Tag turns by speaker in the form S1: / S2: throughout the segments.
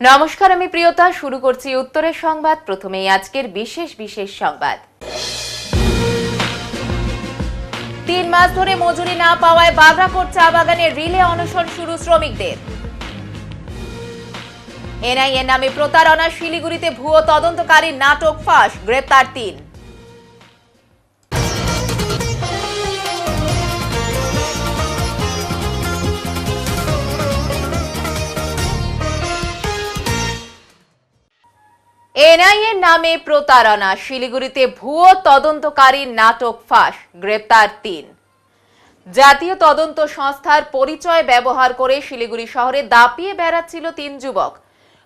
S1: নমস্কার, আমি প্রিয়তা। শুরু করছি উত্তরের সংবাদ। প্রথমেই আজকের বিশেষ সংবাদ। 3 মাস ধরে মজুরি না পাওয়ায় বাগড়াকোট চা বাগানে রিলে অনশন শুরু শ্রমিকদের। এনআইএ নামে প্রতারণা, শিলিগুড়িতে ভুয়ো তদন্তকারী নাটক ফাঁস, গ্রেপ্তার 3। এনআইএ নামে প্রতারণা, শিলিগুড়িতে ভুয়ো তদন্তকারী নাটক ফাঁস, গ্রেপ্তার 3। জাতীয় তদন্ত সংস্থার পরিচয় ব্যবহার করে শিলিগুড়ি শহরে দাপিয়ে বেড়াচ্ছিল 3 যুবক।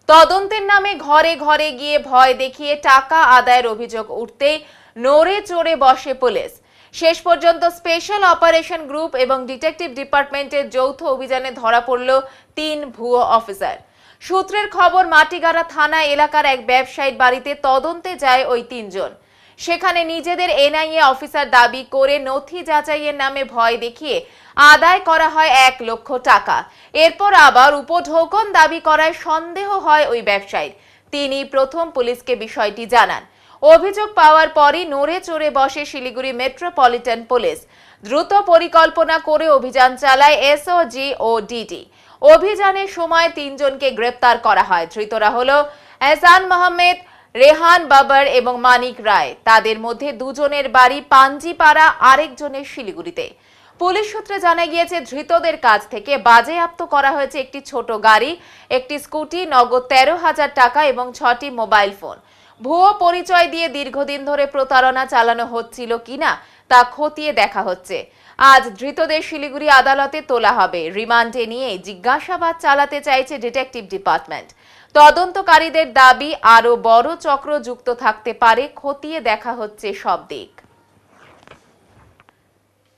S1: তদন্তের নামে ঘরে ঘরে গিয়ে ভয় দেখিয়ে টাকা আদায়ের অভিযোগ উঠতেই নড়ে চড়ে বসে পুলিশ। শেষ পর্যন্ত স্পেশাল অপারেশন গ্রুপ এবং ডিটেকটিভ ডিপার্টমেন্টের যৌথ অভিযানে ধরা পড়ল 3 ভুয়ো অফিসার। সূত্রের খবর, মাটিগাড়া থানা এলাকার এক ব্যবসায়ীর বাড়িতে তদন্তে যায় ওই 3 জন। সেখানে নিজেদের এনআইএ অফিসার দাবি করে নথি যাচাইয়ের নামে ভয় দেখিয়ে আদায় করা হয় 1 লক্ষ টাকা। এরপর আবার উপঢৌকন দাবি করায় সন্দেহ হয় ওই ব্যবসায়ীর। তিনি প্রথম পুলিশকে বিষয়টি জানান। অভিযোগ পাওয়ার পরই নড়ে চড়ে বসে শিলিগুড়ি মেট্রোপলিটন পুলিশ। দ্রুত পরিকল্পনা করে অভিযান চালায় এসওজি ও ডিডি। অভিযানের সময় 3 জনকে গ্রেপ্তার করা হয়। ধৃতরা হলো এহসান মোহাম্মদ, রেহান বাবর এবং মানিক রায়। তাদের মধ্যে 2 জনের বাড়ি পাঞ্জিপাড়া, আরেকজনের শিলিগুড়িতে। পুলিশ সূত্রে জানা গিয়েছে, ধৃতদের কাছ থেকে বাজেয়াপ্ত করা হয়েছে একটি ছোট গাড়ি, একটি স্কুটি, নগদ 13,000 টাকা এবং 6টি মোবাইল ফোন। ভুয়ো পরিচয় দিয়ে দীর্ঘদিন ধরে প্রতারণা চালানো হচ্ছিল কিনা তা খতিয়ে দেখা হচ্ছে। আজ ধৃতদের শিলিগুড়ি আদালতে তোলা হবে। রিমান্ডে নিয়ে জিজ্ঞাসাবাদ চালাতে চাইছে ডিটেকটিভ ডিপার্টমেন্ট। তদন্তকারীদের দাবি, আরো বড় চক্র যুক্ত থাকতে পারে। খতিয়ে দেখা হচ্ছে সব দিক।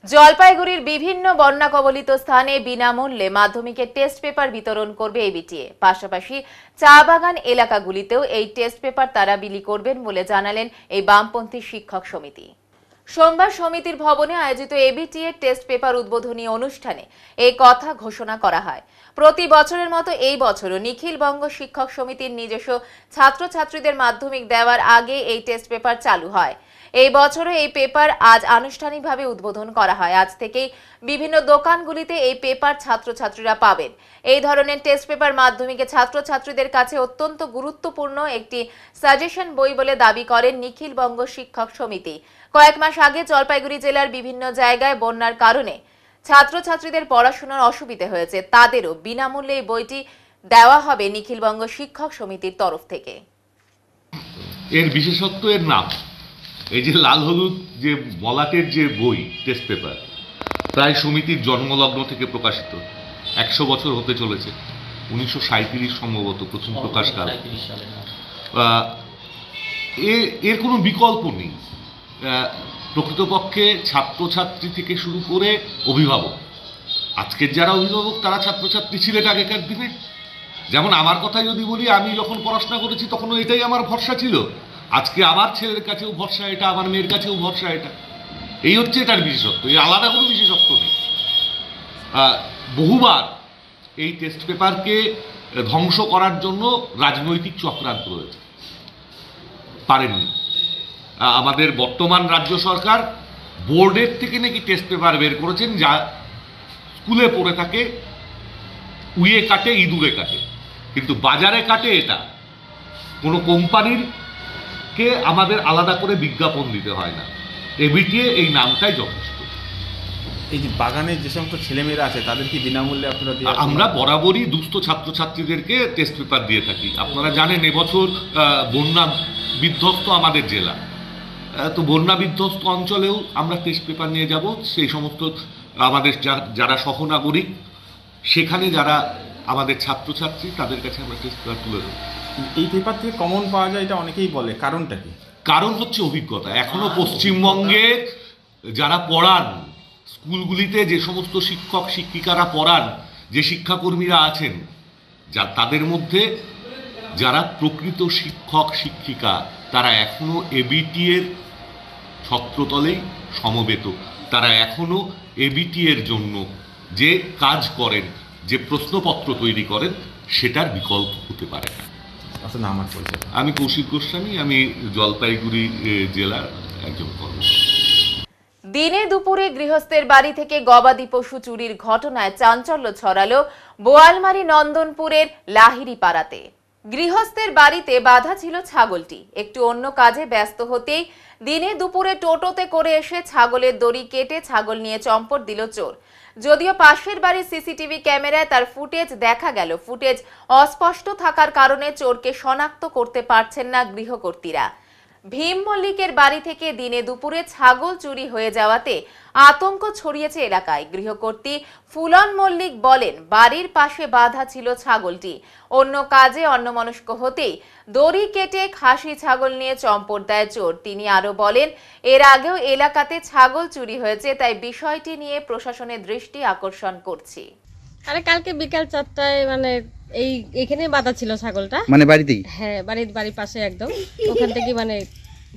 S1: জলপাইগুড়ির বিভিন্ন বন্যা কবলিত স্থানে বিনামূল্যে মাধ্যমিকের টেস্ট পেপার বিতরণ করবে এবিটিএ। পাশাপাশি চা বাগান এলাকাগুলিতেও এই টেস্ট পেপার তারা বিলি করবেন বলে জানালেন এই বামপন্থী শিক্ষক সমিতি। সোমবার সমিতির ভবনে আয়োজিত এবিটিএ টেস্ট পেপার উদ্বোধনী অনুষ্ঠানে এই কথা ঘোষণা করা হয়। প্রতি বছরের মতো এই বছরও নিখিল বঙ্গ শিক্ষক সমিতির নিজস্ব ছাত্রছাত্রীদের মাধ্যমিক দেওয়ার আগে এই টেস্ট পেপার চালু হয়। এই বছরও এই পেপার আজ আনুষ্ঠানিকভাবে উদ্বোধন করা হয়। আজ থেকেই বিভিন্ন দোকানগুলিতে এই পেপার ছাত্রছাত্রীরা পাবেন। এই ধরনের টেস্ট পেপার মাধ্যমিকে ছাত্রছাত্রীদের কাছে অত্যন্ত গুরুত্বপূর্ণ একটি সাজেশন বই বলে দাবি করেন নিখিল বঙ্গ শিক্ষক সমিতি। কয়েক মাস আগে জলপাইগুড়ি জেলার বিভিন্ন জায়গায় বন্যার কারণে ছাত্রছাত্রীদের পড়াশোনার অসুবিধা হয়েছে। তাদেরও বিনামূল্যে এই বইটি দেওয়া হবে নিখিল বঙ্গ শিক্ষক সমিতির তরফ থেকে।
S2: এর বিশেষত্ব এর নাম, এই যে লাল হলুদ যে মলাটের যে বই টেস্ট পেপার, প্রায় সমিতির জন্মলগ্ন থেকে প্রকাশিত। 100 বছর হতে চলেছে। 1937 সম্ভবত প্রথম প্রকাশকাল। এর কোনো বিকল্প নেই। প্রকৃতপক্ষে ছাত্রছাত্রী থেকে শুরু করে অভিভাবক, আজকের যারা অভিভাবক তারা ছাত্রছাত্রী ছিলেন আগেকার দিনে। যেমন আমার কথাই যদি বলি, আমি যখন পড়াশোনা করেছি তখনও এটাই আমার ভরসা ছিল। আজকে আমার ছেলের কাছেও ভরসা এটা, আমার মেয়ের কাছেও ভরসা এটা। এই হচ্ছে এটার বিশেষত্ব। এই আলাদা কোনো বিশেষত্ব নেই। বহুবার এই টেস্ট পেপারকে ধ্বংস করার জন্য রাজনৈতিক চক্রান্ত হয়েছে, পারেননি। আমাদের বর্তমান রাজ্য সরকার বোর্ডের থেকে নাকি টেস্ট পেপার বের করেছেন, যা স্কুলে পড়ে থাকে, উইয়ে কাটে, ইঁদুরে কাটে, কিন্তু বাজারে কাটে এটা। কোনো কোম্পানির কে আমাদের আলাদা করে বিজ্ঞাপন দিতে হয় না। এবিটিএ এই নামটাই যথেষ্ট।
S3: এই যে বাগানের যে সমস্ত ছেলেমেয়েরা আছে তাদের কি বিনামূল্যে আপনারা দিয়ে?
S2: আমরা বরাবরই দুস্থ ছাত্রছাত্রীদেরকে টেস্ট পেপার দিয়ে থাকি। আপনারা জানেন এবছর বন্যা বিধ্বস্ত আমাদের জেলা, তো বন্যা বিধ্বস্ত অঞ্চলেও আমরা টেস্ট পেপার নিয়ে যাব। সেই সমস্ত আমাদের যারা সহনাগরিক, সেখানে যারা আমাদের ছাত্রছাত্রী, তাদের কাছে আমরা টেস্ট পেপার তুলে দেবো।
S3: এই পেপার থেকে কমন পাওয়া যায় এটা অনেকেই বলে, কারণটা কি?
S2: কারণ হচ্ছে অভিজ্ঞতা। এখনো পশ্চিমবঙ্গে যারা পড়ান, স্কুলগুলিতে যে সমস্ত শিক্ষক শিক্ষিকারা পড়ান, যে শিক্ষাকর্মীরা আছেন, তাদের মধ্যে যারা প্রকৃত শিক্ষক শিক্ষিকা, তারা এখনো এবিটিএর ছত্রতলেই সমবেত। তারা এখনো এবিটিএর জন্য যে কাজ করেন, যে প্রশ্নপত্র তৈরি করেন, সেটার বিকল্প হতে পারে না।
S3: আসলে নাম আর পরিচয়।
S2: আমি কৌশিক গোস্বামী, আমি জলপাইগুড়ি জেলার একজন কর্মচারী।
S1: দিনে দুপুরে গৃহস্থের বাড়ি থেকে গবাদি পশু চুরির ঘটনায় চাঞ্চল্য ছড়ালো বোয়ালমারী নন্দনপুরের লাহিড়ি পাড়াতে। গৃহস্থের বাড়িতে বাঁধা ছিল ছাগলটি। একটু অন্য কাজে ব্যস্ত হতেই দিনে দুপুরে টোটোতে করে এসে ছাগলের দড়ি কেটে ছাগল নিয়ে চম্পট দিল চোর। যদিও পাশের বাড়ির সিসিটিভি ক্যামেরায় তার ফুটেজ দেখা গেল। ফুটেজ অস্পষ্ট থাকার কারণে চোরকে শনাক্ত করতে পারছেন না গৃহকর্তীরা। ভীম মল্লিকের বাড়ি থেকে দিনে দুপুরে ছাগল চুরি হয়ে যাওয়াতে আতঙ্ক ছড়িয়েছে এলাকায়। গৃহকর্ত্রী ফুলন মল্লিক বলেন, বাড়ির পাশে বাঁধা ছিল ছাগলটি। অন্য কাজে অন্যমনস্ক হতেই দড়ি কেটে খাসি ছাগল নিয়ে চম্পট দেয় চোর। তিনি আরো বলেন, এর আগেও এলাকাতে ছাগল চুরি হয়েছে, তাই বিষয়টি নিয়ে প্রশাসনের দৃষ্টি আকর্ষণ করছি।
S4: আরে কালকে বিকাল 4টায় মানে এখানে বাঁধা ছিল ছাগলটা,
S5: মানে বাড়িতেই?
S4: হ্যাঁ, বাড়ির পাশে একদম, ওখান থেকে মানে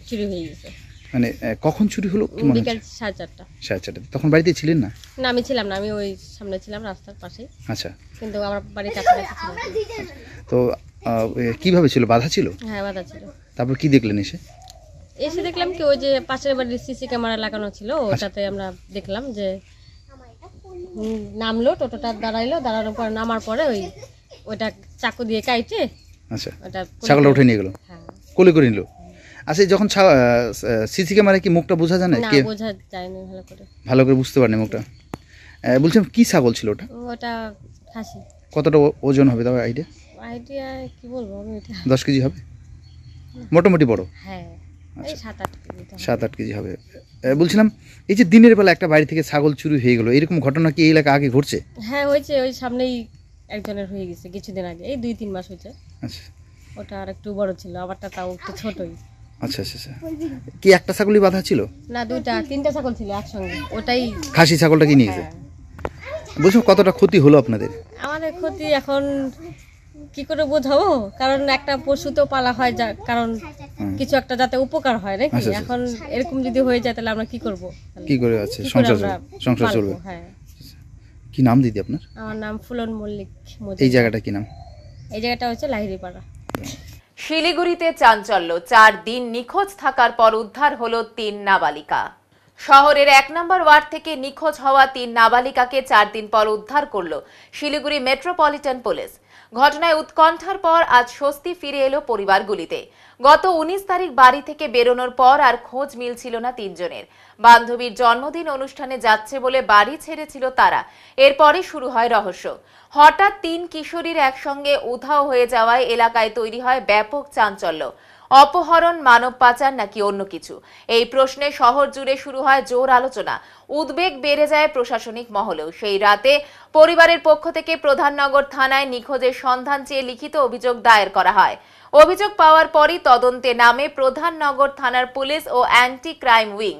S4: চুরি হয়ে গেছে।
S5: মানে কখন চুরি হলো কি মনে হচ্ছে?
S4: বিকাল 4:30।
S5: 4:30। তখন বাড়িতে ছিলেন না?
S4: না, আমি ছিলাম না, আমি ওই সামনে ছিলাম রাস্তার পাশে।
S5: আচ্ছা,
S4: কিন্তু আমার বাড়ির কাছাকাছি ছিল।
S5: তো কিভাবে ছিল? বাধা ছিল?
S4: হ্যাঁ, বাঁধা ছিল।
S5: তারপর কি দেখলেন
S4: এসে দেখলাম কি ওই যে পাশের বাড়ির সিসি ক্যামেরা লাগানো ছিল, ওটাতে আমরা দেখলাম যে নামলো, টোটোটা দাঁড়ানোর পর নামার পরে ওইটা চাকু দিয়ে কাইটে
S5: আচ্ছা
S4: ওটা
S5: ছাগলটা উঠে নিয়ে গেল,
S4: হ্যাঁ,
S5: কোলে করে নিল। আচ্ছা, যখন সিসি ক্যামেরায় কি মুখটা বোঝা যায় না?
S4: না,
S5: কে
S4: বোঝা যায়নি
S5: ভালো করে বুঝতে পারেনি মুখটা। বলছিলাম কি ছাগল ছিল ওটা?
S4: ওটা খাসি।
S5: কতটা ওজন হবে তাও
S4: আইডিয়া কি বলবো আমি, এটা
S5: 10 কেজি হবে মোটামুটি বড়?
S4: হ্যাঁ, এই 7-8 কেজি।
S5: 7-8 কেজি হবে। বলছিলাম, এই যে দিনের বেলা একটা বাড়ি থেকে ছাগল চুরি হয়ে গেল, এরকম ঘটনা কি এই এলাকা আগে ঘটছে?
S4: হ্যাঁ, হয়েছে, ওই সামনেই একজনের হয়ে গেছে কিছুদিন আগে, এই 2-3 মাস হয়েছে।
S5: আচ্ছা,
S4: ওটা আর একটু বড় ছিল, আমারটা তাও একটু ছোটই।
S5: আচ্ছা আচ্ছা আচ্ছা। কি একটা ছাগলই বাঁধা ছিল?
S4: না, 2-3টা ছাগল ছিল একসঙ্গে, ওটাই।
S5: খাসি ছাগলটা কি নিয়ে গেছে? বলছিলাম কতটা ক্ষতি হলো আপনাদের?
S4: আমাদের ক্ষতি এখন কি করে বোঝাবো, কারণ একটা পশু তো পালা হয়, কারণ কিছু একটা যাতে উপকার হয় নাকি।
S5: আচ্ছা, আচ্ছা।
S4: এখন এরকম যদি হয়ে যায় তাহলে আমরা কি করব?
S5: কি করে আছে
S4: কি করে
S5: সংসার
S4: আমরা
S5: চলবে?
S4: পালবো? হ্যাঁ।
S5: কি নাম দিদি আপনার?
S4: আমার নাম ফুলন মল্লিক।
S5: এই জায়গাটা কি নাম?
S4: এই জায়গাটা হচ্ছে লাহিড়িপাড়া।
S1: শিলিগুড়িতে চাঞ্চল্য, 4 দিন নিখোঁজ থাকার পর উদ্ধার হলো 3 নাবালিকা। শহরের 1 নম্বর ওয়ার্ড থেকে নিখোঁজ হওয়া 3 নাবালিকাকে 4 দিন পর উদ্ধার করল শিলিগুড়ি মেট্রোপলিটন পুলিশ। ঘটনায় উৎকণ্ঠার পর আজ স্বস্তি ফিরে এলো পরিবারগুলিতে। গত 19 তারিখ বাড়ি থেকে বেরোনোর পর আর খোঁজ মিলছিল না 3 জনের। বান্ধবীর জন্মদিন অনুষ্ঠানে যাচ্ছে বলে বাড়ি ছেড়েছিল তারা। এরপরে শুরু হয় রহস্য। হঠাৎ 3 কিশোরীর একসঙ্গে উধাও হয়ে যাওয়ায় এলাকায় তৈরি হয় ব্যাপক চাঞ্চল্য। অপহরণ, মানব পাচার নাকি অন্য কিছু? এই প্রশ্নে শহর জুড়ে শুরু হয় জোর আলোচনা। উদ্বেগ বেড়ে যায় প্রশাসনিক মহলেও। সেই রাতে পরিবারের পক্ষ থেকে প্রধাননগর থানায় নিখোঁজের সন্ধান চেয়ে লিখিত অভিযোগ দায়ের করা হয়। অভিযোগ পাওয়ার পরই তদন্তে নামে প্রধাননগর থানার পুলিশ ও অ্যান্টি ক্রাইম উইং।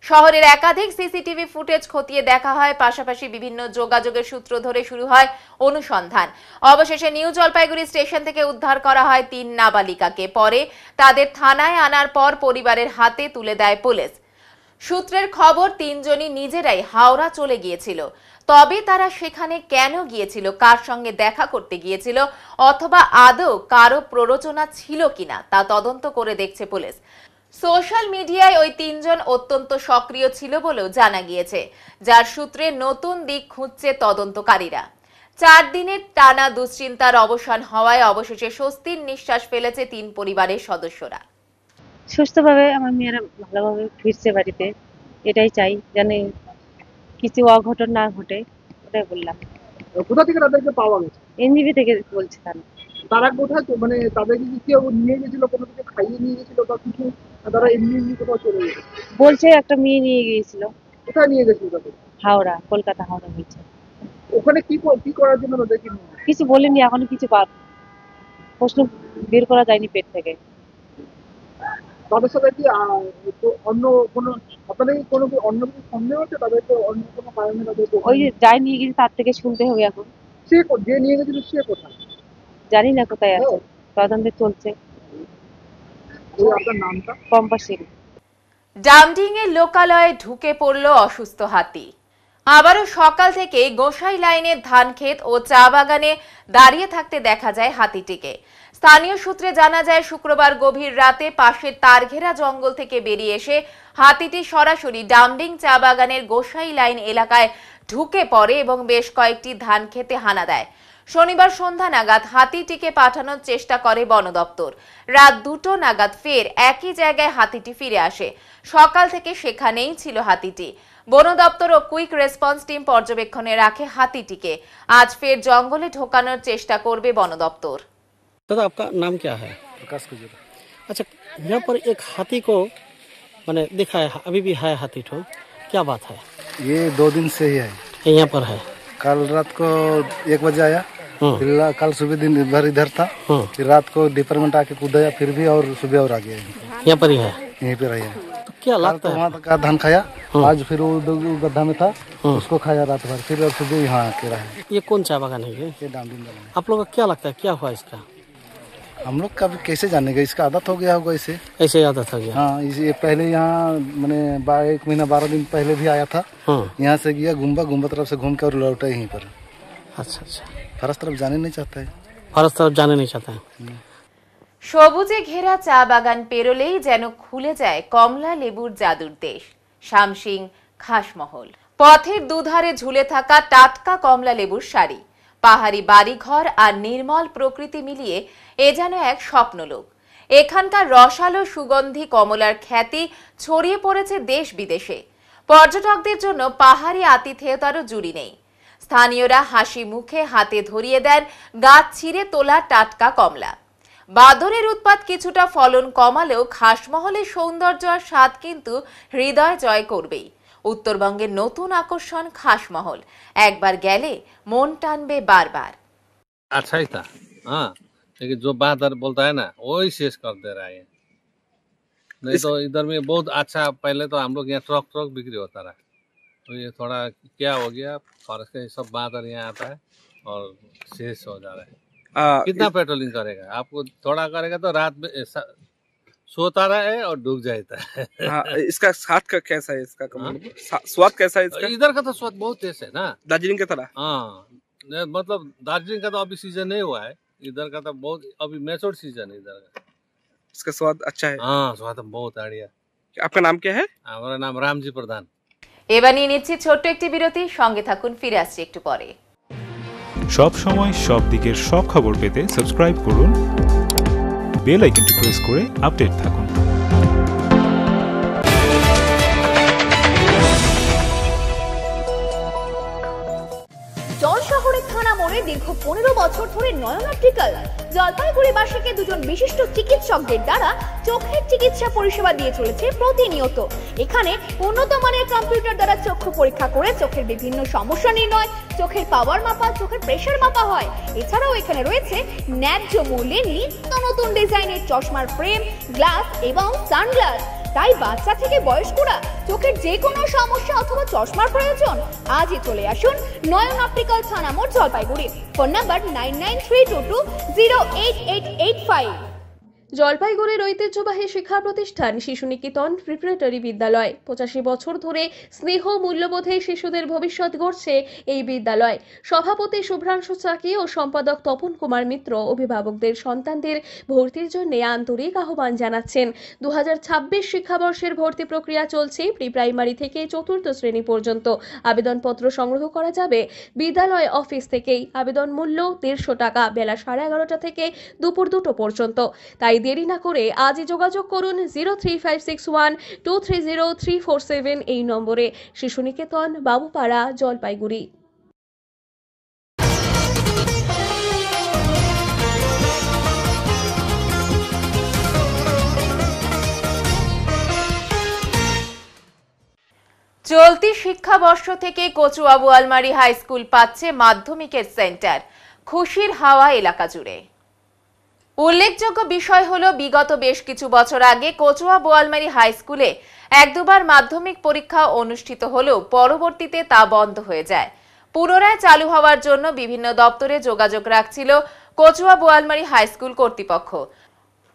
S1: শহরের একাধিক সিসিটিভি ফুটেজ খতিয়ে দেখা হয়, পাশাপাশি বিভিন্ন যোগাযোগের সূত্র ধরে শুরু হয় অনুসন্ধান। অবশেষে নিউ জলপাইগুড়ি স্টেশন থেকে উদ্ধার করা হয় 3 নাবালিকাকে। পরে তাদের থানায় আনার পর পরিবারের হাতে তুলে দেয় পুলিশ। সূত্রের খবর, 3 জনই নিজেরাই হাওড়া চলে গিয়েছিল। তবে তারা সেখানে কেন গিয়েছিল, কার সঙ্গে দেখা করতে গিয়েছিল, অথবা আদৌ কারো প্ররোচনা ছিল কিনা তা তদন্ত করে দেখছে পুলিশ। সোশ্যাল মিডিয়ায় ওই 3 জন অত্যন্ত সক্রিয় ছিল বলেও জানা গিয়েছে, যার সূত্রে নতুন দিক খুঁজছে তদন্তকারীরা। 4 দিনের টানা দুশ্চিন্তার অবসান হওয়ায় অবশেষে স্বস্তির নিঃশ্বাস ফেলেছে 3 পরিবারের সদস্যরা।
S6: সুস্থভাবে আমার মেয়েরা ভালোভাবে ফিরছে বাড়িতে, এটাই চাই, যেন কিছু অঘটন না ঘটে, ওটাই বললাম।
S7: কোথা থেকে তাদেরকে পাওয়া গেছে?
S6: এনজিবি থেকে বলছে তারা।
S7: তারা কোথায়, মানে তাদেরকে কি কেউ নিয়ে গেছিল, কোনো কিছু খাইয়ে নিয়ে গেছিল বা কিছু, তারা এমনি এমনি কোথাও চলে গেছে?
S6: বলছে একটা মেয়ে নিয়ে গিয়েছিল।
S7: কোথায় নিয়ে গেছিল তাদের?
S6: হাওড়া, কলকাতা হাওড়া বলছে।
S7: ওখানে কি করার জন্য তাদেরকে নিয়ে গেছে?
S6: কিছু বলেনি, এখনো কিছু প্রশ্ন বের করা যায়নি পেট থেকে।
S7: তাদের সাথে কি অন্য কোনো, আপনাদের কি কোনো অন্য কিছু সন্দেহ হচ্ছে তাদেরকে, অন্য কোনো কারণে তাদেরকে?
S6: ওই যে যাই নিয়ে গেছে তার থেকে শুনতে হবে এখন।
S7: যে নিয়ে গেছিল সে কোথায়
S6: জানি না কোথায় আছে, তদন্ত চলছে।
S7: আপনার নামটা?
S6: পম্পা সিং।
S1: ডামডিং এর লোকালয়ে ঢুকে পড়ল অসুস্থ হাতি। আবারও সকাল থেকে গোসাই লাইনের ধান ক্ষেত ও চা বাগানে দাঁড়িয়ে থাকতে দেখা যায় হাতিটিকে। স্থানীয় সূত্রে জানা যায়, শুক্রবার গভীর রাতে পাশের তারঘেরা জঙ্গল থেকে বেরিয়ে এসে হাতিটি সরাসরি ডামডিং চা বাগানের গোসাই লাইন এলাকায় ঢুকে পড়ে এবং বেশ কয়েকটি ধান খেতে হানা দেয়। শনিবার সন্ধ্যা নাগাদ হাতিটিকে পাঠানোর চেষ্টা করে বন দপ্তর। রাত 2টো নাগাদ ফের একই জায়গায় হাতিটি ফিরে আসে। সকাল থেকে সেখানেই ছিল হাতিটি। বন দপ্তর ও কুইক রেসপন্স টিম পর্যবেক্ষণে রাখে হাতিটিকে। আজ ফের জঙ্গলে ঢোকানোর চেষ্টা করবে বন দপ্তর।
S8: दादा, आपका नाम क्या है?
S9: प्रकाश गुजर।
S8: अच्छा, यहाँ पर एक हाथी को मैंने देखा है, अभी भी है हाथी ठो, क्या बात है?
S9: ये 2 दिन से ही है।
S8: ये यहाँ पर है।
S9: कल रात को 1 बजे आया, फिर कल सुबह दिन भर इधर था,
S8: हम्म।
S9: फिर रात को डिपार्टमेंट आके कूदाया, फिर भी और सुबह और आ गया।
S8: यहाँ पर ही है।
S9: यहीं पे रहा।
S8: तो क्या
S9: कल
S8: लगता
S9: तो
S8: है?
S9: वहाँ का धान खाया, आज फिर वो गड्ढा में था, उसको खाया रात भर, फिर और सुबह यहाँ आके रहा।
S8: ये कौन चाय बागान है ये?
S9: डामडिंग बागान।
S8: आप लोग को क्या लगता है, क्या हुआ इसका?
S9: हम लोग का भी कैसे जानेगा, इसका आदत हो गया होगा इसे।
S8: ऐसे आदत हो गया।
S9: हाँ, ये पहले यहाँ मैंने 1 महीना 12 दिन पहले भी आया था, यहाँ से गया गुम्बा तरफ से घूम के और लौटा यहीं पर।
S8: अच्छा अच्छा,
S9: फरस तरफ जाने नहीं चाहता है।
S8: भारत तरफ जाने नहीं चाहता है।
S1: সবুজে ঘেরা চা বাগান পেরোলেই যেন খুলে যায় কমলা লেবুর জাদুর দেশ শামসিং খাসমহল। পথের দুধারে ঝুলে থাকা টাটকা কমলা লেবুর সারি, পাহাড়ি বাড়িঘর আর নির্মল প্রকৃতি মিলিয়ে এ যেন এক স্বপ্নলোক। এখানকার রসালো সুগন্ধি কমলার খ্যাতি ছড়িয়ে পড়েছে দেশ বিদেশে। পর্যটকদের জন্য পাহাড়ি আতিথেয়তারও জুড়ি নেই। স্থানীয়রা হাসি মুখে হাতে ধরিয়ে দেন গাছ ছিঁড়ে তোলা টাটকা কমলা। বাদরের উৎপাত কিছুটা ফলন কমালেও খাসমহলের সৌন্দর্য আর স্বাদ কিন্তু হৃদয় জয় করবেই। উত্তরবঙ্গের নতুন আকর্ষণ খাসমহল, একবার গেলে মন টানবে বারবার।
S10: अच्छा ही था, हाँ, लेकिन जो बादर बोलता है ना वही शेष कर दे रहा है। नहीं तो इधर में बहुत अच्छा, पहले तो हम लोग यहाँ ट्रक बिक्री होता रहा, तो ये थोड़ा क्या हो गया, फॉरेस्ट के सब बादर यहाँ आता है और शेष हो जा रहा है। कितना पेट्रोलिंग करेगा, आपको थोड़ा करेगा तो रात में सोता रहे और डूब जाता है।
S11: हाँ, इसका स्वाद का कैसा है, इसका स्वाद कैसा है इसका?
S10: इधर का तो स्वाद बहुत तेज है ना,
S11: दार्जिलिंग की तरह।
S10: हाँ, मतलब दार्जिलिंग का तो अभी सीजन नहीं हुआ है, इधर का तो बहुत अभी मैच्योर सीजन है इधर का।
S11: इसका स्वाद अच्छा है।
S10: हाँ, स्वाद बहुत बढ़िया।
S11: आपका नाम क्या है?
S10: हमारा नाम रामजी प्रधान।
S1: এবার নিয়ে নিচ্ছি ছোট্ট একটি বিরতি, সঙ্গে থাকুন, ফিরে আসছি একটু পরে।
S12: সব সময় সব দিকের সব খবর পেতে সাবস্ক্রাইব করুন, বেল আইকনটি প্রেস করে আপডেট থাকুন।
S13: শহরের থানা মোড়ে দীর্ঘ 15 বছর ধরে নয়ন অপটিক্যাল জলপাইগুড়িবাসীকে দুজন বিশিষ্ট চিকিৎসকদের দ্বারা চোখের চিকিৎসা পরিষেবা দিয়ে চলেছে প্রতিনিয়ত। এখানে উন্নত মানের কম্পিউটার দ্বারা চক্ষু পরীক্ষা করে চোখের বিভিন্ন সমস্যা নির্ণয়, চোখের পাওয়ার মাপা, চোখের প্রেসার মাপা হয়। এছাড়াও এখানে রয়েছে ন্যায্য মূল্যে নিত্য নতুন ডিজাইনের চশমার ফ্রেম, গ্লাস এবং সানগ্লাস। তাই বাচ্চা থেকে বয়স্করা চোখের যে কোনো সমস্যা অথবা চশমার প্রয়োজন আজই চলে আসুন নয়ন অপটিক্যাল থানা মোড়, জলপাইগুড়ি। Phone number 9932208885।
S14: জলপাইগুড়ির ঐতিহ্যবাহী শিক্ষা প্রতিষ্ঠান শিশু নিকেতন প্রিপারেটরি বিদ্যালয় 85 বছর ধরে স্নেহ মূল্যবোধে শিশুদের ভবিষ্যৎ গড়ছে এই বিদ্যালয়। সভাপতি শুভ্রাংশু চাকি ও সম্পাদক তপন কুমার মিত্র অভিভাবকদের সন্তানদের ভর্তির জন্য আন্তরিক আহ্বান জানাচ্ছেন। 2026 শিক্ষাবর্ষের ভর্তি প্রক্রিয়া চলছে। প্রি প্রাইমারি থেকে 4র্থ শ্রেণী পর্যন্ত আবেদনপত্র সংগ্রহ করা যাবে বিদ্যালয় অফিস থেকেই। আবেদন মূল্য 150 টাকা, বেলা 11:30টা থেকে দুপুর 2টো পর্যন্ত। তাই দেরি না করে আজই যোগাযোগ করুন 03561230347 এই নম্বরে। শিশু নিকেতন, বাবুপাড়া, জলপাইগুড়ি।
S1: চলতি শিক্ষাবর্ষ থেকে কচুয়া বোয়ালমারী হাই স্কুল পাচ্ছে মাধ্যমিকের সেন্টার। খুশির হাওয়া এলাকা জুড়ে। উল্লেখযোগ্য বিষয় হলো, বিগত বেশ কিছু বছর আগে কচুয়া বোয়ালমারী হাই স্কুলে 1-2বার মাধ্যমিক পরীক্ষা অনুষ্ঠিত হলেও পরবর্তীতে তা বন্ধ হয়ে যায়। পুনরায় চালু হওয়ার জন্য বিভিন্ন দপ্তরে যোগাযোগ রাখছিল কচুয়া বোয়ালমারী হাই স্কুল কর্তৃপক্ষ।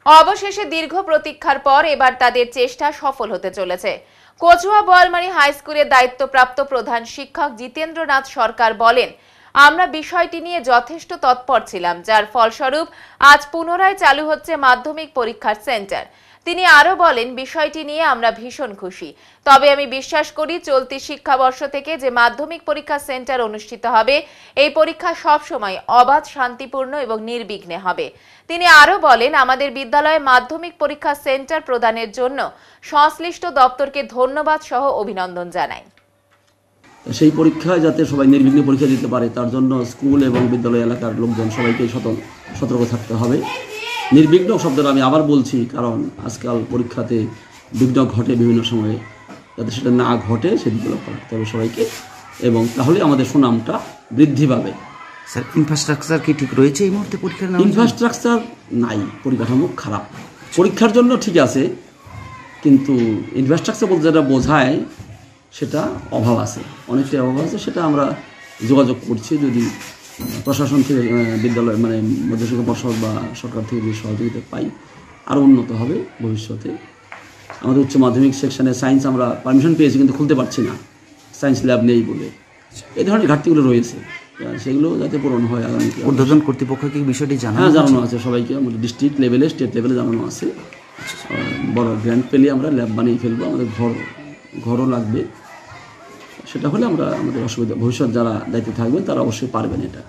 S1: অবশেষে দীর্ঘ প্রতীক্ষার পর এবার তাদের চেষ্টা সফল হতে চলেছে। কচুয়া বোয়ালমারী হাই স্কুলের দায়িত্বপ্রাপ্ত প্রধান শিক্ষক জিতেন্দ্রনাথ সরকার বলেন, আমরা বিষয়টি নিয়ে যথেষ্ট তৎপর ছিলাম, যার ফলস্বরূপ আজ পুনরায় চালু হচ্ছে মাধ্যমিক পরীক্ষার সেন্টার। তিনি আরো বলেন, বিষয়টি নিয়ে আমরা ভীষণ খুশি। তবে আমি বিশ্বাস করি চলতি শিক্ষাবর্ষ থেকে যে মাধ্যমিক পরীক্ষা সেন্টার অনুষ্ঠিত হবে, এই পরীক্ষা সব সময় অবাধ, শান্তিপূর্ণ এবং নির্বিঘ্নে হবে। তিনি আরো বলেন, আমাদের বিদ্যালয়ে মাধ্যমিক পরীক্ষা সেন্টার প্রদানের জন্য সংশ্লিষ্ট দপ্তরকে ধন্যবাদ সহ অভিনন্দন জানাই।
S15: সেই পরীক্ষায় যাতে সবাই নির্বিঘ্নে পরীক্ষা দিতে পারে তার জন্য স্কুল এবং বিদ্যালয় এলাকার লোকজন সবাইকে সতর্ক থাকতে হবে। নির্বিঘ্ন শব্দটা আমি আবার বলছি, কারণ আজকাল পরীক্ষাতে বিঘ্ন ঘটে বিভিন্ন সময়ে, যাতে সেটা না ঘটে সেদিকে লক্ষ্য রাখতে হবে সবাইকে, এবং তাহলে আমাদের সুনামটা বৃদ্ধি পাবে।
S5: স্যার, ইনফ্রাস্ট্রাকচার কি ঠিক রয়েছে এই মুহূর্তে পরীক্ষার?
S15: ইনফ্রাস্ট্রাকচার নাই, পরিকাঠামো খারাপ। পরীক্ষার জন্য ঠিক আছে, কিন্তু ইনফ্রাস্ট্রাকচার বলতে যেটা বোঝায় সেটা অভাব আছে, অনেকটাই অভাব আছে। সেটা আমরা যোগাযোগ করছি, যদি প্রশাসন থেকে বিদ্যালয় মানে মধ্যশিক্ষা পর্ষদ বা সরকার থেকে যদি সহযোগিতা পাই আরও উন্নত হবে ভবিষ্যতে। আমাদের উচ্চ মাধ্যমিক সেকশনে সায়েন্স আমরা পারমিশন পেয়েছি, কিন্তু খুলতে পারছি না, সায়েন্স ল্যাব নেই বলে। এই ধরনের ঘাটতিগুলো রয়েছে, সেগুলো যাতে পূরণ হয় আগামীতে।
S5: ঊর্ধ্বতন কর্তৃপক্ষকে বিষয়টি
S15: জানানো আছে সবাইকে, আমাদের ডিস্ট্রিক্ট লেভেলে, স্টেট লেভেলে জানানো আছে। বড় গ্র্যান্ট পেলে আমরা ল্যাব বানিয়ে ফেলবো, আমাদের ঘরও লাগবে। সেটা হলে আমরা আমাদের অসুবিধা, ভবিষ্যৎ যারা দায়িত্বে থাকবেন তারা অবশ্যই পারবেন। এটা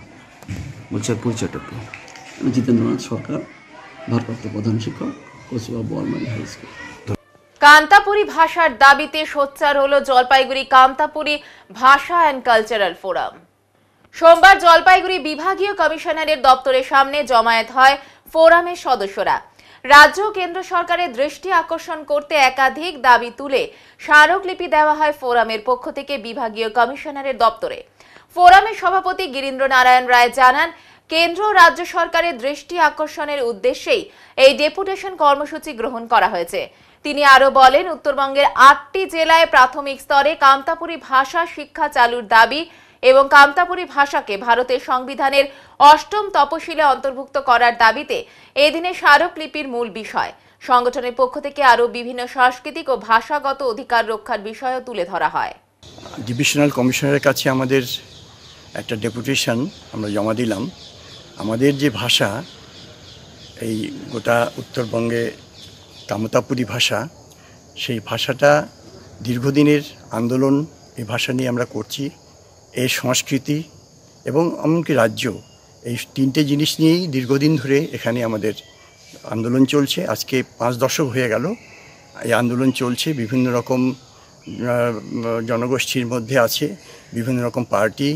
S5: বলছে পরিচয়টা।
S15: আমি জিতেন্দ্রনাথ সরকার, ভারপ্রাপ্ত প্রধান শিক্ষক, কচুয়া বোয়ালমারী হাই স্কুল।
S1: কান্তাপুরী ভাষার দাবিতে সোচ্চার হলো জলপাইগুড়ি কান্তাপুরী ভাষা অ্যান্ড কালচারাল ফোরাম। সোমবার জলপাইগুড়ি বিভাগীয় কমিশনারের দপ্তরের সামনে জমায়েত হয় ফোরামের সদস্যরা। রাজ্য ও কেন্দ্র সরকারের দৃষ্টি আকর্ষণ করতে একাধিক দাবি তুলে স্মারকলিপি দেওয়া হয় ফোরামের পক্ষ থেকে বিভাগীয় কমিশনারের দপ্তরে। ফোরামের সভাপতি গিরীন্দ্র নারায়ণ রায় জানান, কেন্দ্র ও রাজ্য সরকারের দৃষ্টি আকর্ষণের উদ্দেশ্যেই এই ডেপুটেশন কর্মসূচি গ্রহণ করা হয়েছে। তিনি আরো বলেন, উত্তরবঙ্গের 8টি জেলায় প্রাথমিক স্তরে কান্তাপুরী ভাষা শিক্ষা চালুর দাবি এবং কান্তাপুরী ভাষাকে ভারতের সংবিধানের 8ম তপশিলে অন্তর্ভুক্ত করার দাবিতে এদিনে স্মারকলিপির মূল বিষয়। সংগঠনের পক্ষ থেকে আরো বিভিন্ন সাংস্কৃতিক ও ভাষাগত অধিকার রক্ষার বিষয়ও তুলে ধরা হয়।
S16: ডিভিশনাল কমিশনারের কাছে আমাদের একটা ডেপুটেশন আমরা জমা দিলাম। আমাদের যে ভাষা, এই গোটা উত্তরবঙ্গে কামতাপুরী ভাষা, সেই ভাষাটা দীর্ঘদিনের আন্দোলন এই ভাষা নিয়ে আমরা করছি। এর সংস্কৃতি এবং এমনকি রাজ্য, এই 3টে জিনিস নিয়েই দীর্ঘদিন ধরে এখানে আমাদের আন্দোলন চলছে। আজকে 5 দশক হয়ে গেল এই আন্দোলন চলছে। বিভিন্ন রকম জনগোষ্ঠীর মধ্যে আছে, বিভিন্ন রকম পার্টি,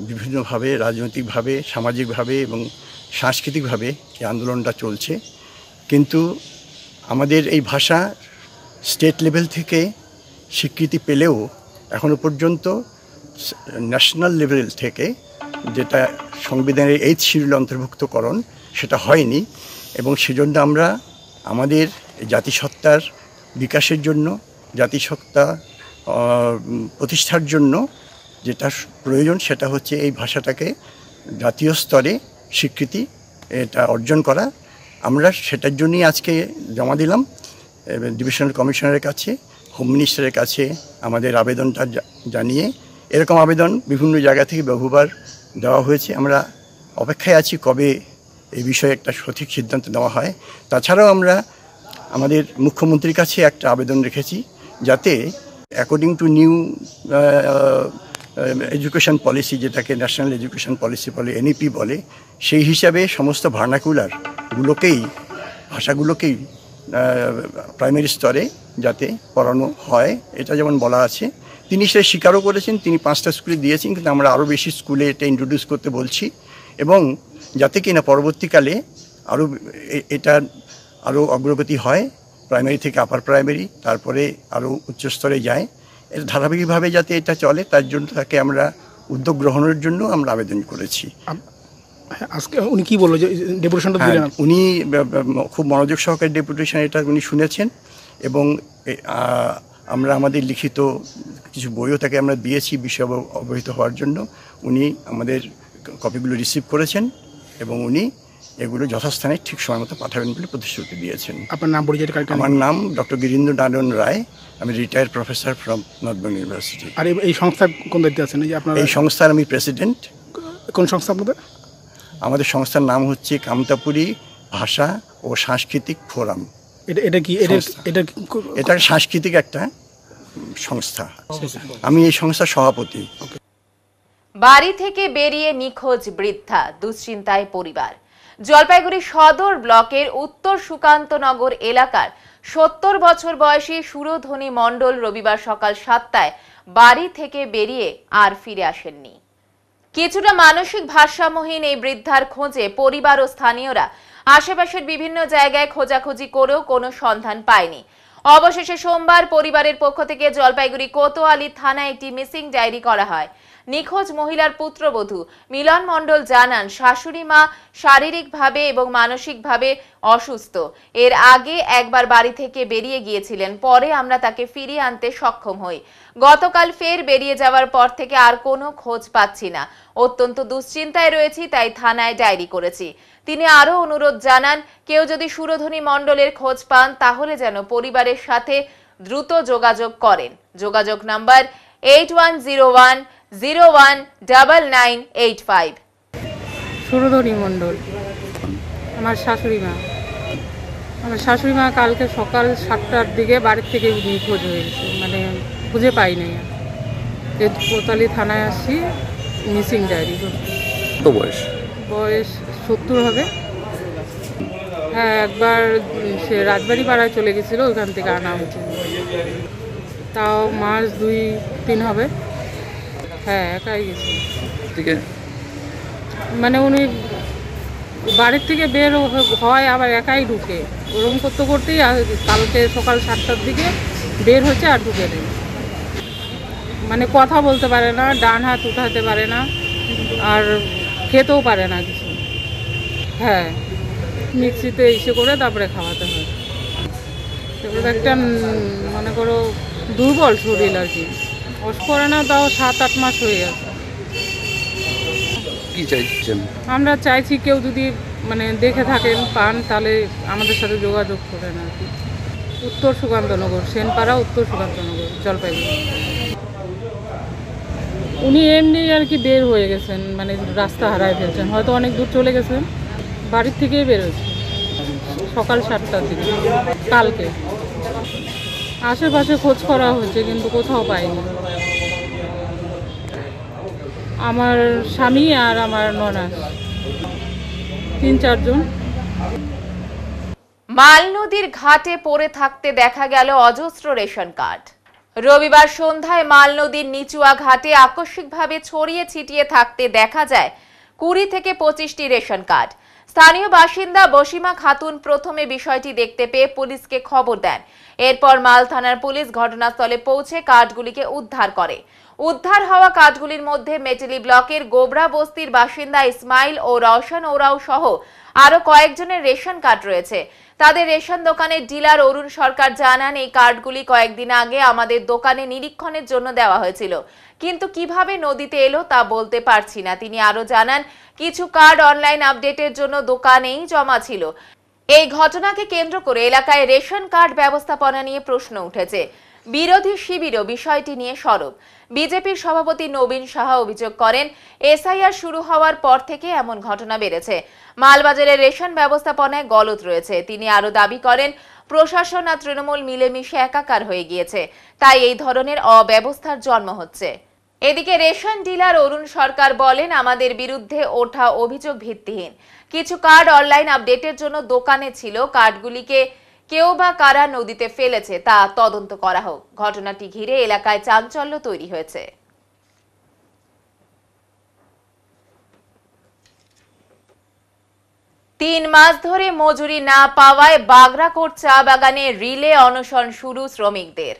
S16: বিভিন্নভাবে রাজনৈতিকভাবে, সামাজিকভাবে এবং সাংস্কৃতিকভাবে এই আন্দোলনটা চলছে। কিন্তু আমাদের এই ভাষা স্টেট লেভেল থেকে স্বীকৃতি পেলেও এখনো পর্যন্ত ন্যাশনাল লেভেল থেকে, যেটা সংবিধানের 8th শিডিউলে অন্তর্ভুক্তকরণ, সেটা হয়নি। এবং সেজন্য আমরা আমাদের জাতিসত্তার বিকাশের জন্য, জাতিসত্তা প্রতিষ্ঠার জন্য যেটা প্রয়োজন সেটা হচ্ছে এই ভাষাটাকে জাতীয় স্তরে স্বীকৃতি এটা অর্জন করা। আমরা সেটার জন্যই আজকে জমা দিলাম ডিভিশনাল কমিশনারের কাছে, হোম মিনিস্টারের কাছে আমাদের আবেদনটা জানিয়ে। এরকম আবেদন বিভিন্ন জায়গা থেকে বহুবার দেওয়া হয়েছে। আমরা অপেক্ষায় আছি কবে এই বিষয়ে একটা সঠিক সিদ্ধান্ত নেওয়া হয়। তাছাড়াও আমরা আমাদের মুখ্যমন্ত্রীর কাছে একটা আবেদন রেখেছি, যাতে according to new education policy, যেটাকে ন্যাশনাল এডুকেশন পলিসি বলে, এনইপি বলে, সেই হিসাবে সমস্ত ভার্নাকুলারগুলোকেই, ভাষাগুলোকেই প্রাইমারি স্তরে যাতে পড়ানো হয়, এটা যেমন বলা আছে। তিনি সেটা স্বীকারও করেছেন, তিনি 5টা স্কুলে দিয়েছেন, কিন্তু আমরা আরও বেশি স্কুলে এটা ইন্ট্রোডিউস করতে বলছি, এবং যাতে কিনা পরবর্তীকালে আরও এটা আরও অগ্রগতি হয়, প্রাইমারি থেকে আপার প্রাইমারি, তারপরে আরও উচ্চস্তরে যায়। এটা ধারাবাহিকভাবে যাতে এটা চলে, তার জন্য তাকে আমরা উদ্যোগ গ্রহণের জন্য আমরা আবেদন করেছি।
S17: আজকে উনি কি বললো যে ডেপুটেশনটা দিলেন?
S16: উনি খুব মনোযোগ সহকারে ডেপুটেশন এটা উনি শুনেছেন, এবং আমরা আমাদের লিখিত কিছু বইও তাকে আমরা দিয়েছি বিষয় অবহিত হওয়ার জন্য। উনি আমাদের কপিগুলো রিসিভ করেছেন এবং উনি এগুলো যথাস্থানে ঠিক সময় মতো পাঠাবেন বলে প্রতিশ্রুতি দিয়েছেন।
S17: আপনার নাম পরিচয়?
S16: আমার নাম ডক্টর গিরীন্দ্র নারায়ণ রায়, আমি retired professor from north Bengal university.
S17: আর এই সংস্থার কোন দায়িত্বে আছেন?
S16: এই সংস্থার আমি প্রেসিডেন্ট।
S17: কোন সংস্থা আপনাদের?
S16: আমাদের সংস্থার নাম হচ্ছে কামতাপুরী ভাষা ও সাংস্কৃতিক ফোরাম। এটা সাংস্কৃতিক একটা সংস্থা, আমি এই সংস্থার সভাপতি।
S1: বাড়ি থেকে বেরিয়ে নিখোঁজ বৃদ্ধা, দুশ্চিন্তায় পরিবার। জলপাইগুড়ি সদর ব্লকের উত্তর সুকান্তনগর এলাকার 70 বছর বয়সী সুরধ্বনি মণ্ডল রবিবার সকাল 7টায় বাড়ি থেকে বেরিয়ে আর ফিরে আসেননি। কিছুটা মানসিক ভারসাম্যহীন এই বৃদ্ধার খোঁজে পরিবার ও স্থানীয়রা আশেপাশের বিভিন্ন জায়গায় খোঁজাখুঁজি করেও কোনো সন্ধান পায়নি। অবশেষে সোমবার পরিবারের পক্ষ থেকে জলপাইগুড়ি কোতোয়ালি থানায় একটি মিসিং ডায়েরি করা হয়। নিখোঁজ মহিলার পুত্রবধূ মিলন মণ্ডল জানান, শাশুড়ি মা শারীরিকভাবে এবং মানসিকভাবে অসুস্থ। এর আগে একবার বাড়ি থেকে বেরিয়ে গিয়েছিলেন, পরে আমরা তাকে ফিরিয়ে আনতে সক্ষম হই। গতকাল ফের বেরিয়ে যাওয়ার পর থেকে আর কোনো খোঁজ পাচ্ছি না। অত্যন্ত দুশ্চিন্তায় রয়েছি, তাই থানায় ডায়েরি করেছি। তিনি আরও অনুরোধ জানান, কেউ যদি সুরধ্বনি মণ্ডলের খোঁজ পান তাহলে যেন পরিবারের সাথে দ্রুত যোগাযোগ করেন। যোগাযোগ নাম্বার 8101019985।
S18: সুরধ্বনি মণ্ডল আমার শাশুড়ি মা কালকে সকাল 7টার দিকে বাড়ির থেকে নিখোঁজ হয়ে গেছে, মানে খুঁজে পাই নাই। কোতোয়ালি থানায় আসছি মিসিং ডায়েরি করতে। বয়স 70 হবে। হ্যাঁ, একবার সে রাজবাড়ি পাড়ায় চলে গেছিল, ওইখান থেকে আনা হয়েছে। তাও মাস 2-3 হবে। হ্যাঁ, একাই গেছে। মানে উনি বাড়ির থেকে বের হয় আবার একাই ঢুকে, ওরকম করতে করতেই কালকে সকাল 7টার দিকে বের হচ্ছে আর ঢুকে নেই। মানে কথা বলতে পারে না, ডান হাত উঠাতে পারে না, আর খেতেও পারে না কিছু। হ্যাঁ, মিক্সিতে ইসে করে তারপরে খাওয়াতে হয়। তারপরে একটা মনে করো দুর্বল শরীর আর কি, অস করে না, তাও 7-8 মাস হয়ে গেছে।
S19: কি চাইছেন?
S18: আমরা চাইছি কেউ যদি মানে দেখে থাকেন, পান, তাহলে আমাদের সাথে যোগাযোগ করেন আর কি। উত্তর সুকান্তনগর, সেনপাড়া, উত্তর সুকান্তনগর, জলপাইগুড়ি। উনি এমনি আর কি বের হয়ে গেছেন, মানে রাস্তা হারায় ফেলছেন, হয়তো অনেক দূর চলে গেছেন। বাড়ির থেকেই বের হয়েছে সকাল 7টার দিকে কালকে। আশেপাশে খোঁজ করা হয়েছে কিন্তু কোথাও পাইনি। আমার স্বামী আর আমার ননাস, 3-4 জন।
S1: মাল নদীর ঘাটে পড়ে থাকতে দেখা গেল অজস্র রেশন কার্ড। রবিবার সন্ধ্যায় মাল নদীর নিচুয়া ঘাটে আকস্মিকভাবে ছড়িয়ে ছিটিয়ে থাকতে দেখা যায় 20 থেকে 25টি রেশন কার্ড। স্থানীয় বাসিন্দা বসিমা খাতুন প্রথমে বিষয়টি দেখতে পেয়ে পুলিশকে খবর দেন। এরপর মাল থানার পুলিশ ঘটনাস্থলে পৌঁছে কার্ডগুলিকে উদ্ধার করে। উদ্ধার হওয়া কার্ডগুলির মধ্যে মেটেলি ব্লকের গোবরা বস্তির বাসিন্দা ইসমাইল ও রওশন ওরাও সহ আরো কয়েকজনের রেশন কার্ড রয়েছে। তাদের রেশন দোকানের ডিলার অরুণ সরকার জানান, এই কার্ডগুলি কয়েকদিন আগে আমাদের দোকানে নিরীক্ষণের জন্য দেওয়া হয়েছিল, কিন্তু কিভাবে নদীতে এলো তা বলতে পারছি না। তিনি আরো জানান, কিছু কার্ড অনলাইন আপডেটের জন্য দোকানেই জমা ছিল। এই ঘটনাকে কেন্দ্র করে এলাকায় রেশন কার্ড ব্যবস্থাপনা নিয়ে প্রশ্ন উঠেছে। বিরোধী শিবিরও বিষয়টি নিয়ে সরব। বিজেপির সভাপতি নবীন সাহা অভিযোগ করেন, এসআইআর শুরু হওয়ার পর থেকে এমন ঘটনা বেড়েছে। মালবাজারের রেশন ব্যবস্থাপনায় গলদ রয়েছে। তিনি আরো দাবি করেন, প্রশাসন আর তৃণমূল মিলেমিশে একাকার হয়ে গিয়েছে, তাই এই ধরনের অব্যবস্থার জন্ম হচ্ছে। এদিকে রেশন ডিলার অরুণ সরকার বলেন, আমাদের বিরুদ্ধে ওঠা অভিযোগ ভিত্তিহীন। কিছু কার্ড অনলাইন আপডেটের জন্য দোকানে ছিল, কার্ডগুলিকে কেউ বা কারা নদীতে ফেলেছে তা তদন্ত করা হোক। ঘটনাটি ঘিরে এলাকায় চাঞ্চল্য তৈরি হয়েছে। 3 মাস ধরে মজুরি না পাওয়ায় বাগরাকোট চা বাগানে রিলে অনশন শুরু শ্রমিকদের।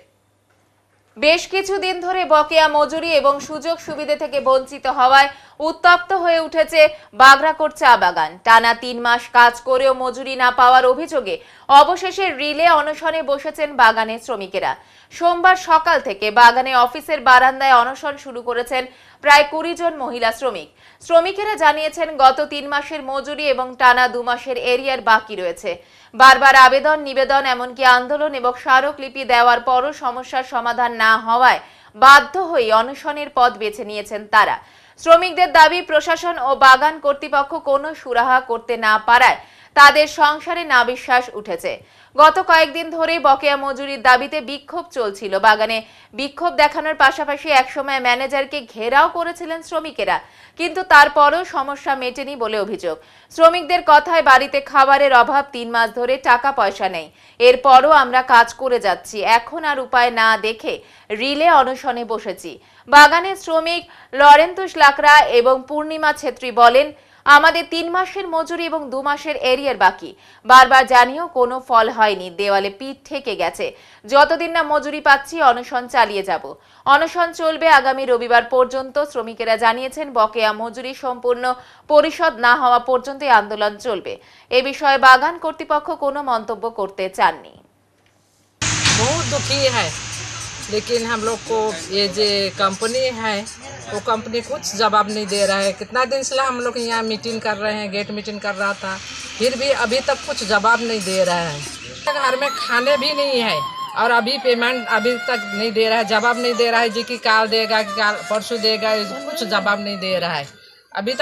S1: বেশ কিছুদিন ধরে বকেয়া মজুরি এবং সুযোগ সুবিধা থেকে বঞ্চিত হওয়ায় উত্তপ্ত হয়ে উঠেছে বাগরাকোট চা বাগান। টানা 3 মাস কাজ করেও মজুরি না পাওয়ার অভিযোগে অবশেষে রিলে অনশনে বসেছেন বাগানের শ্রমিকেরা। সোমবার সকাল থেকে বাগানে অফিসের বারান্দায় অনশন শুরু করেছেন প্রায় 20 জন মহিলা শ্রমিক। শ্রমিকেরা জানিয়েছেন গত 3 মাসের মজুরি এবং টানা 2 মাসের এরিয়ার বাকি রয়েছে। বারবার আবেদন নিবেদন এমনকি আন্দোলন এবং স্মারকলিপি দেওয়ার পরও সমস্যার সমাধান না হওয়ায় বাধ্য হয়ে অনশনের পথ বেছে নিয়েছেন তারা। শ্রমিকদের দাবি, প্রশাসন ও বাগান কর্তৃপক্ষ কোনো সুরাহা করতে না পারায় তাদের সংসারে নাবিশ্বাস উঠেছে। গত কয়েকদিন ধরেই বকেয়া মজুরির দাবিতে বিক্ষোভ চলছিল। বাগানে বিক্ষোভ দেখানোর পাশাপাশি একসময় ম্যানেজারকে ঘেরাও করেছিলেন শ্রমিকেরা, কিন্তু তারপরও সমস্যা মেটেনি বলে অভিযোগ। শ্রমিকদের কথায় বাড়িতে খাবারের অভাব, 3 মাস ধরে টাকা পয়সা নেই, এরপরও আমরা কাজ করে যাচ্ছি, এখন আর উপায় না দেখে রিলে অনশনে বসেছি। বাগানের শ্রমিক লরেন্তুস লাকড়া এবং পূর্ণিমা ছেত্রী বলেন, আমাদের 3 মাসের মজুরি এবং 2 মাসের এরিয়ার বাকি। বারবার জানিয়েও কোনো ফল হয়নি, দেওয়ালে পিঠ ঠেকে গেছে। যতদিন না মজুরি পাচ্ছি অনশন চালিয়ে যাব। অনশন চলবে আগামী রবিবার পর্যন্ত। শ্রমিকেরা জানিয়েছেন বকেয়া মজুরি সম্পূর্ণ পরিশোধ না হওয়া পর্যন্ত আন্দোলন চলবে। এ বিষয়ে বাগান কর্তৃপক্ষ কোনো মন্তব্য করতে চাননি।
S19: बहुत दुखी है, लेकिन हम लोग को ये जो कंपनी है वो कंपनी कुछ जवाब नहीं दे रहा है। कितना दिन से हम लोग यहाँ मीटिंग कर रहे हैं, गेट मीटिंग कर रहा था, फिर भी अभी तक कुछ जवाब नहीं दे रहा है। घर में खाने भी नहीं है और अभी पेमेंट अभी तक नहीं दे रहा है, जवाब नहीं दे रहा है जी कि काल देगा, काल परसों देगा, कुछ जवाब नहीं दे रहा है। अभी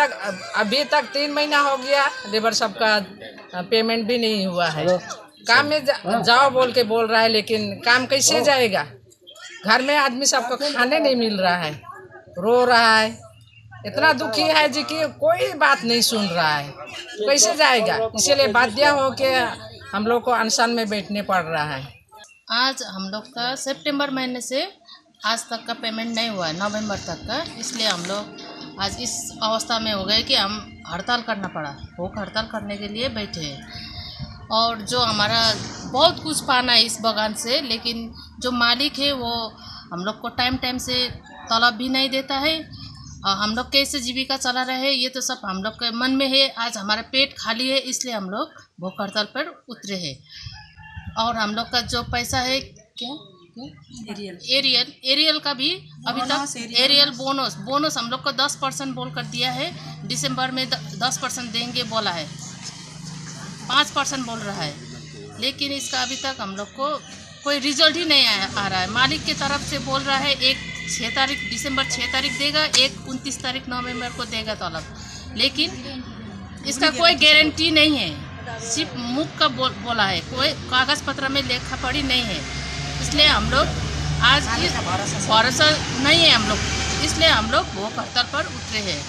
S19: तक 3 महीना हो गया, लेबर सबका पेमेंट भी नहीं हुआ है। काम में जाओ बोल के बोल रहा है, लेकिन काम कैसे जाएगा? घर में आदमी सबको खाने नहीं मिल रहा है, रो रहा है, इतना दुखी है जी कि कोई बात नहीं सुन रहा है, कैसे जाएगा? इसीलिए बाध्य हो के हम लोग को अनशन में बैठने पड़ रहा है।
S20: आज हम लोग का सितंबर महीने से आज तक का पेमेंट नहीं हुआ है, नवंबर तक का, इसलिए हम लोग आज इस अवस्था में हो गए कि हम हड़ताल करना पड़ा। भूख हड़ताल करने के लिए बैठे हैं और जो हमारा बहुत कुछ पाना है इस बागान से, लेकिन जो मालिक है वो हम लोग को टाइम टाइम से तलब भी नहीं देता है। और हम लोग कैसे जीविका चला रहे हैं ये तो सब हम लोग के मन में है। आज हमारा पेट खाली है, इसलिए हम लोग भूख हड़ताल पर उतरे हैं। और हम लोग का जो पैसा है क्या एरियल का भी अभी तक एरियल बोनस हम लोग को 10% बोल कर दिया है। दिसंबर में 10% देंगे बोला है, 5% बोल रहा है, लेकिन इसका अभी तक हम लोग को कोई रिजल्ट ही नहीं आ रहा है। मालिक की तरफ से बोल रहा है एक 6 तारीख दिसंबर 6 तारीख देगा, एक 29 तारीख नवंबर को देगा तलब, लेकिन इसका कोई गारंटी नहीं है, सिर्फ मुख का बोला है, कोई कागज़ पत्र में लेखा पढ़ी नहीं है। इसलिए हम लोग आज भरोसा नहीं है हम लोग, इसलिए हम लोग भूख हड़ताल पर उतरे हैं।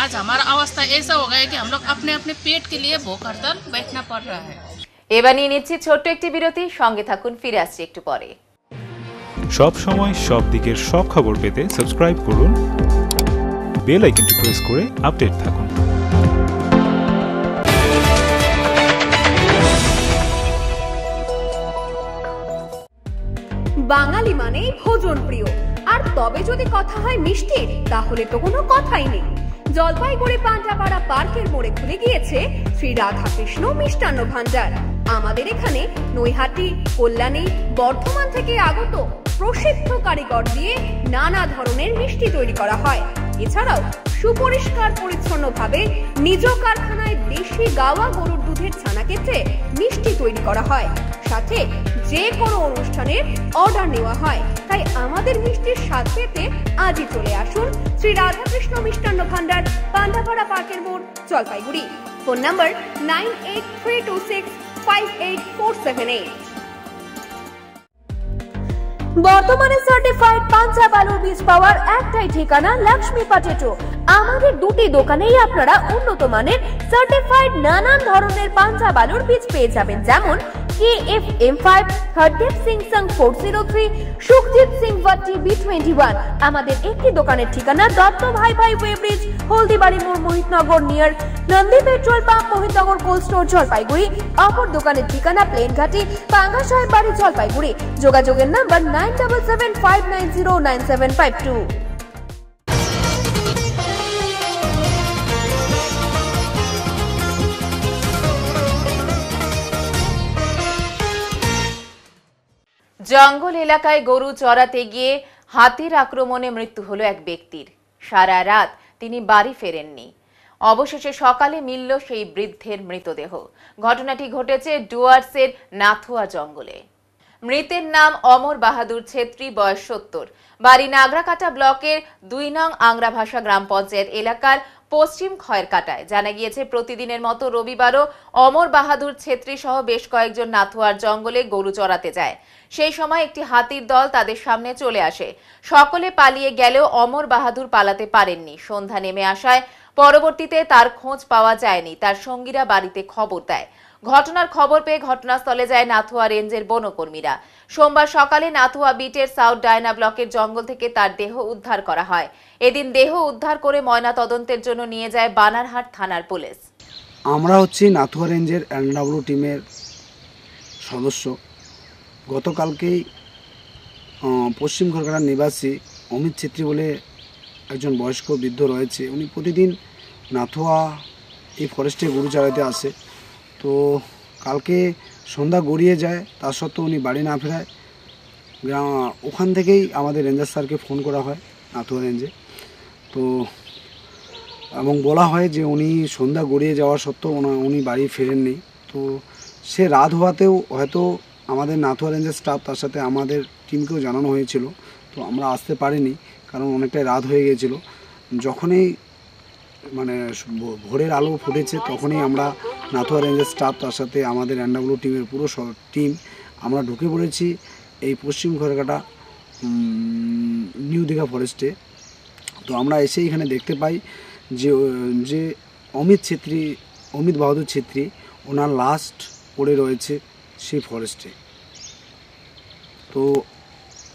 S20: आज हमारा अवस्था ऐसा हो गया है कि हम लोग अपने अपने पेट के लिए भूख हड़ताल बैठना पड़ रहा है।
S1: এবার নিয়ে নিচ্ছি ছোট্ট একটি বিরতি, সঙ্গে থাকুন, ফিরে আসছি একটু পরে।
S12: সব সময় সব দিকের সব খবর পেতে সাবস্ক্রাইব করুন, বেল আইকনটি প্রেস করে আপডেট থাকুন।
S13: বাঙালি মানেই ভোজন প্রিয়, আর তবে যদি কথা হয় মিষ্টির, তাহলে তো কোনো কথাই নেই। জলপাইগুড়ি পান্ডাপাড়া পার্কের মোড়ে খুলে গিয়েছে শ্রী রাধাকৃষ্ণ মিষ্টান্ন ভান্ডার। আমাদের এখানে নৈহাটি, কল্যাণী, বর্ধমান থেকে আগত প্রসিদ্ধ কারিগর দিয়ে নানা ধরনের মিষ্টি তৈরি করা হয়। এছাড়াও সুপরিষ্কার পরিচ্ছন্নভাবে নিজ কারখানায় দেশি গাওয়া গরুর দুধের ছানা কেটে মিষ্টি তৈরি করা হয়। সাথে যে কোনো অনুষ্ঠানের অর্ডার নেওয়া হয়। তাই আমাদের মিষ্টির স্বাদ পেতে আজই চলে আসুন শ্রী রাধাকৃষ্ণ মিষ্টান্ন ভান্ডার, পান্ডাপাড়া পার্কের মোড়, জলপাইগুড়ি। Phone number 9832658478। বর্তমানে সার্টিফাইড পাঞ্জাব আলুর বীজ পাওয়ার একটাই ঠিকানা, লক্ষ্মী পটেটো। আমাদের দুটি দোকানেই আপনারা উন্নত মানের সার্টিফাইড নানান ধরনের পাঞ্জাব আলুর বীজ পেয়ে যাবেন, যেমন KF M5, হরদীপ সিং সং 403, সুখজিৎ সিং ভাট্টি B21। আমাদের একটি দোকানের ঠিকানা দত্ত ভাই ভাই ওয়ে ব্রিজ, হলদিবাড়ি মোড়, Mohitnagar near Nandi petrol pump, Mohitnagar cold store, Jalpaiguri. অপর দোকানের ঠিকানা প্লেনঘাটি, পাঙ্গা সাহেব বাড়ি, জলপাইগুড়ি। যোগাযোগের নাম্বার 9775909752।
S1: জঙ্গল এলাকায় গরু চড়াতে গিয়ে হাতির আক্রমণে মৃত্যু হলো এক ব্যক্তির। সারা রাত তিনি বাড়ি ফেরেননি। অবশেষে সকালে মিলল সেই বৃদ্ধের মৃতদেহ। ঘটনাটি ঘটেছে ডুয়ার্সের নাথুয়া জঙ্গলে। মৃতের নাম অমর বাহাদুর ছেত্রী, বয়স 70। বাড়ি নাগরাকাটা ব্লকের 2 নং আংরাভাষা গ্রাম পঞ্চায়েত এলাকার পশ্চিম খয়েরকাটায়। জানা গিয়েছে প্রতিদিনের মতো রবিবারও অমর বাহাদুর ছেত্রী সহ বেশ কয়েকজন নাথুয়ার জঙ্গলে গরু চড়াতে যায়। সেই সময় একটি হাতির দল তাদের সামনে চলে আসে। সকলে পালিয়ে গেলেও অমর বাহাদুর পালাতে পারেননি। সন্ধ্যা নেমে আসায় পরবর্তীতে তার খোঁজ পাওয়া যায়নি। তার সঙ্গীরা বাড়িতে খবর দেয়। ঘটনার খবর পেয়ে ঘটনাস্থলে যায় নাথুয়া রেঞ্জের বনকর্মীরা। সোমবার সকালে নাথুয়া বিটের সাউথ ডায়না ব্লকের জঙ্গল থেকে তার দেহ উদ্ধার করা হয়। এদিন দেহ উদ্ধার করে ময়না তদন্তের জন্য নিয়ে যায় বানারহাট থানার পুলিশ।
S21: আমরা হচ্ছি নাথুয়া রেঞ্জের এনডব্লিউ টিমের সদস্য। গতকালকেই পশ্চিম খড়কাটার নিবাসী অমিত ছেত্রী বলে একজন বয়স্ক বৃদ্ধ রয়েছে। উনি প্রতিদিন নাথুয়া এই ফরেস্টে গরু চড়াতে আসে। তো কালকে সন্ধ্যা গড়িয়ে যায়, তা সত্ত্বেও উনি বাড়ি না ফেরায়। ওখান থেকেই আমাদের রেঞ্জার স্যারকে ফোন করা হয় নাথুয়া রেঞ্জে। তো এবং বলা হয় যে উনি সন্ধ্যা গড়িয়ে যাওয়া সত্ত্বেও উনি বাড়ি ফেরেননি। তো সে রাত হওয়াতেও হয়তো আমাদের নাথুয়া রেঞ্জের স্টাফ, তার সাথে আমাদের টিমকেও জানানো হয়েছিল। তো আমরা আসতে পারিনি, কারণ অনেকটাই রাত হয়ে গিয়েছিল। যখনই ভোরের আলো ফুটেছে তখনই আমরা নাথুয়া রেঞ্জের স্টাফ, তার সাথে আমাদের এনডব্লিউ টিমের পুরো টিম আমরা ঢুকে পড়েছি এই পশ্চিম খড়কাটা নিউ দীঘা ফরেস্টে। তো আমরা এসে এখানে দেখতে পাই যে অমিত বাহাদুর ছেত্রী ওনার লাস্ট পড়ে রয়েছে সেই ফরেস্টে। তো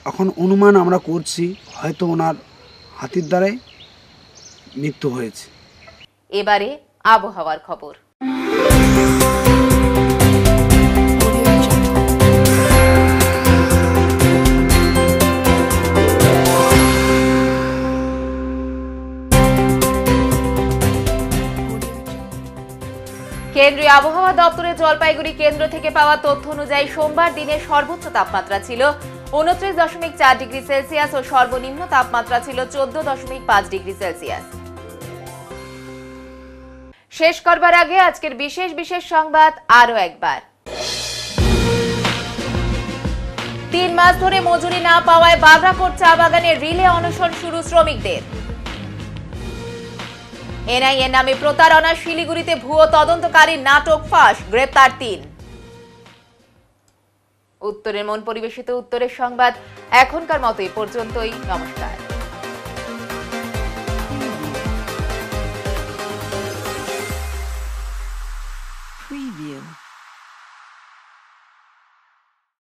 S21: এখন অনুমান আমরা করছি হয়তো ওনার হাতির দ্বারাই মৃত্যু হয়েছে।
S1: এবারে আবহাওয়ার খবর। কেন্দ্রীয় আবহাওয়া দপ্তরের জলপাইগুড়ি কেন্দ্র থেকে পাওয়া তথ্য অনুযায়ী সোমবার দিনের সর্বোচ্চ তাপমাত্রা ছিল 29.4 ডিগ্রি সেলসিয়াস ও সর্বনিম্ন তাপমাত্রা ছিল 14.5 ডিগ্রি সেলসিয়াস। শেষ করবার আগে আজকের বিশেষ সংবাদ আরো একবার। 3 মাস ধরে মজুরি না পাওয়ায় বাগরাকোট চা বাগানে রিলে অনশন শুরু শ্রমিকদের। এনআইএ নামে প্রতারণা, শিলিগুড়িতে ভুয়ো তদন্তকারী নাটক ফাঁস, গ্রেপ্তার 3। উত্তরের মন পরিবেশিত উত্তরের সংবাদ এখনকার মতো এই পর্যন্তই। নমস্কার।